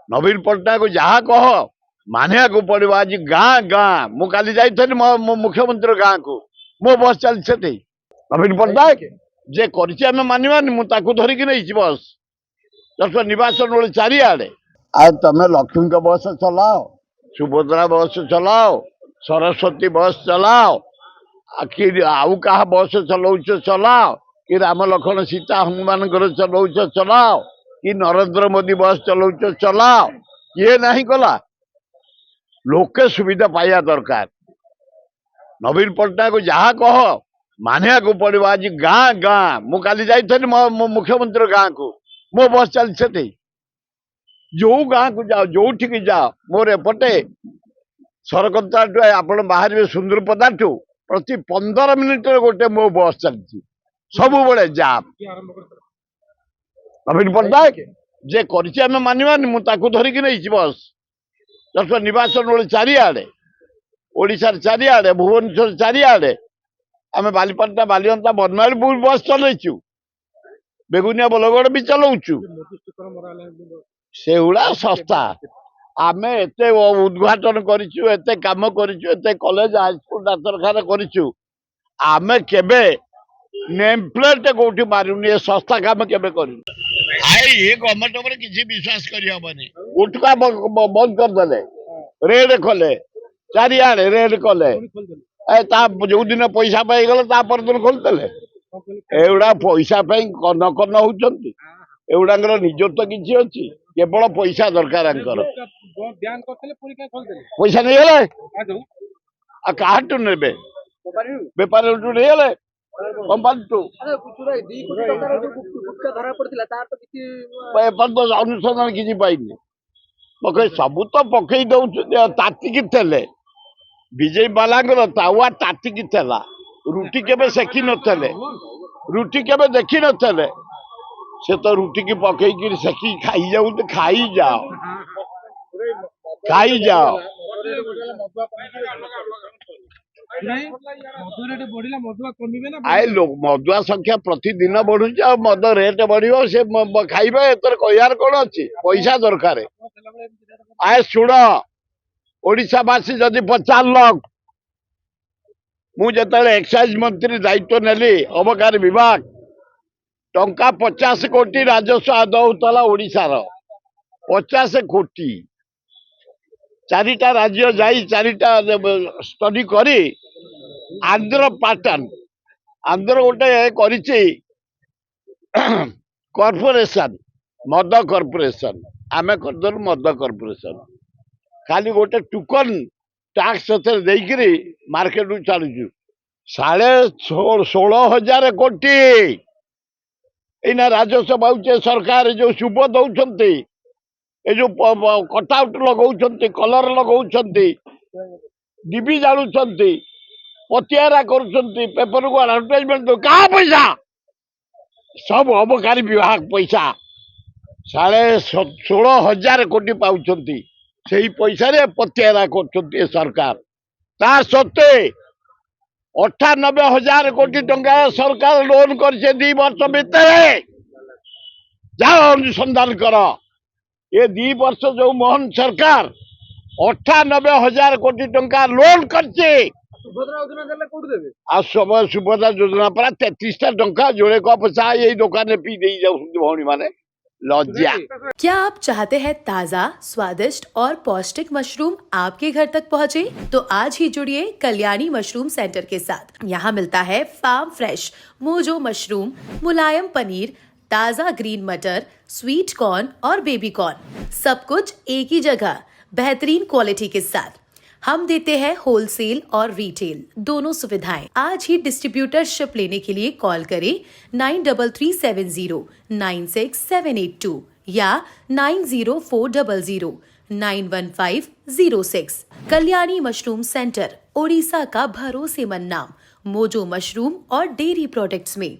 नवीन पट्टनायक को जहाँ कह मानिया को पड़ो आज गाँ गाँ मु काली जाइथि मो मुख्यमंत्री गाँ को मो बस चलती नवीन पट्टनायक जे कर मानवानी मुझे धरिकी नहीं बस दस निर्वाचन बेले चारिआडे आ तमें लक्ष्मी का बस चलाओ सुभद्रा बस चलाओ सरस्वती बस चलाओ कि आउ कहा बस चलाउछ चलाओ कि राम लक्ष्मण सीता हनुमान चलाउछ चलाओ कि नरेंद्र मोदी बस चलाउछ चलाओ ये नहीं कला लोके सुविधा पाइबा दरकार नवीन पट्टनायक जहाँ कह मानिया को पड़ो आज गाँ गाँ मु काली जाइथि मो मुख्यमंत्री गाँ को मो बस चलती जो गाँ को जाओ जो जाओ मोर एपटे सरकंता आप बाहर सुंदरपदा प्रति 15 मिनिट गोटे मो बस चलती सब बड़े जाम नवीन पट्टनायक जे कर मानवानी मुझे धरिकी नहीं बस दस निर्वाचन बेले चारिआडे ओडिशार चारिआडे भुवनेश्वर चारिआडे आम बालीपाटना बालीअंता बनमाली बस चलैचु बेगुनिया बलगड़ भी चलाऊचु सेगुड़ा सस्ता आम एत उद्घाटन करिचु एते काम करिचु एते कॉलेज हाईस्कूल डाक्तरखाना करिचु आम केबे नेम प्लेट कोठी मारुनी ए सस्ता काम केबे करिनु आए ये गवर्नमेंट ऊपर किसी विश्वास करि हबनी गुटका बंद कर देले रेड खोले चारिआडे रेड खोले जो दिन पैसा पाई गले ता पर दिन खोलते एगुड़ा पैसा कन कन होती एगुड़ा निजत्व किसी अच्छी केवल पैसा दरकार पैसा नहीं गले काटू ने बेपारी नहीं गले कंपानी अनुसंधान किसी पाइनि पकई सबू तो पकई दौर तातिकी थे विजय बाला तावा तातिकी थेला रुटी केबे सेकी नथले रुटी केबे देखी नथले से तो रुटी की पकई सेकी खाई जाऊ तो खाई जाओ आए लोग मदुआ संख्या प्रतिदिन बढ़ुच मद रेट बढ़ से खाइबे एतर कहियार कौन अच्छी पैसा दरकार आए शुण ओडिशावासी जदि 50 लाख मुझे एक्साइज मंत्री दायित्व नेली अबकारी विभाग टंका 50 कोटी राजस्व आदाय होता ओडिशार 50 कोटी चारिटा राज्य जाई चारिटा स्टडी करी आंध्र पैटर्न आंध्र गोटे करिछि कॉर्पोरेशन मद कॉर्पोरेशन आमे करदल मद कॉर्पोरेशन खाली गोटे टोकन टैक्स देकरी मार्केट चलुचु 16,500 कोटी इना राजस्व पाचे सरकार जो शुभ दौरान ये जो कटआउट लगा कलर लगा डिबी जालुंट पतियारा करेपर को आडभटाइजमेंट क्या पैसा सब अबकारी विभाग पैसा 16,500 कोटी पाँच से ही पैसा रे पतियारा कर सरकार ता सत्वे 98,000 कोटी टंका सरकार लोन कर 2 वर्ष भितर जाओ अनुसंधान कर ये 2 वर्ष जो मोहन सरकार 98,000 कोटी टंका लोन कर सुभद्रा योजना पर 33टा टंका जोड़े पैसा यही दुकान पी दे जाऊँ भौणी माने लज्जा। क्या आप चाहते हैं ताज़ा, स्वादिष्ट और पौष्टिक मशरूम आपके घर तक पहुंचे? तो आज ही जुड़िए कल्याणी मशरूम सेंटर के साथ। यहाँ मिलता है फार्म फ्रेश मोजो मशरूम, मुलायम पनीर, ताज़ा ग्रीन मटर, स्वीट कॉर्न और बेबी कॉर्न, सब कुछ एक ही जगह बेहतरीन क्वालिटी के साथ। हम देते हैं होलसेल और रिटेल दोनों सुविधाएं। आज ही डिस्ट्रीब्यूटरशिप लेने के लिए कॉल करें 93709678 या 9040091506। कल्याणी मशरूम सेंटर, ओडिशा का भरोसेमंद नाम, मोजो मशरूम और डेयरी प्रोडक्ट्स में।